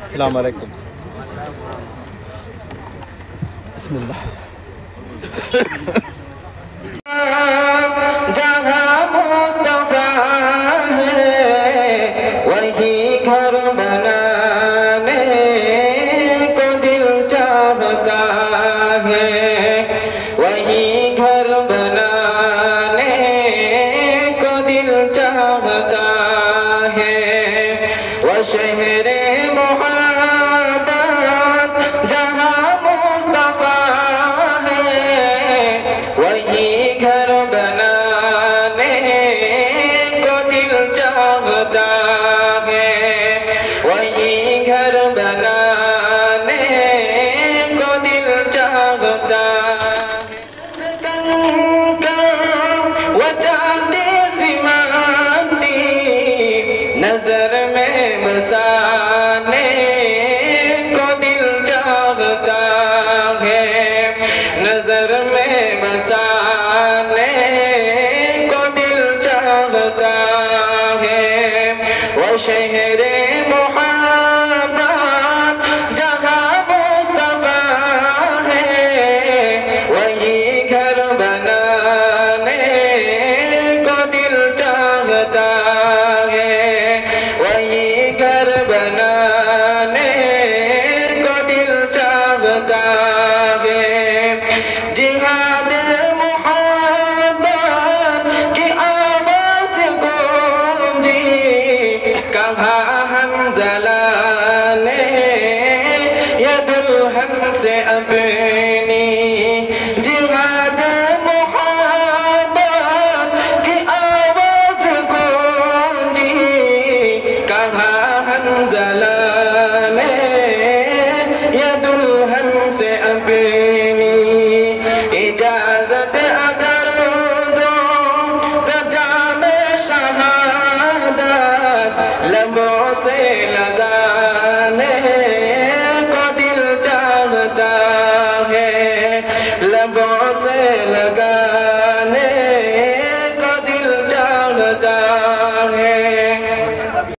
अस्सलाम वालेकुम। बिस्मिल्लाह। जहाँ मुस्तफा है वही घर बनाने को दिल चाहता है, वही घर बनाने को दिल चाहता है। वो शहरे मोहब्बत जहाँ मुस्तफा है वही घर बनाने को दिल चाहता है, वही घर बनाने को दिल चाहता है। वो चाहते सिमानी नजर में बसाने को दिल चाहता है, नजर में बसाने को दिल चाहता है। वो शहरे मोहब्बत जहाँ मुस्तफा है वही घर बनाने को दिल चाहता है, वही घर बनाने को दिल चाहता है। जिहाद मोहब्बत की आवाज़ गूंजी कहा हंज़ला ने या दुल्हन से अपनी। जिहाद मोहब्बत की आवाज़ गूंजी कहा हंज़ला ने या दुल्हन से अपनी। इजाज़त अगर दो तो जामे शहादत लबों से लगाने को दिल चाहता है, लबों से लगा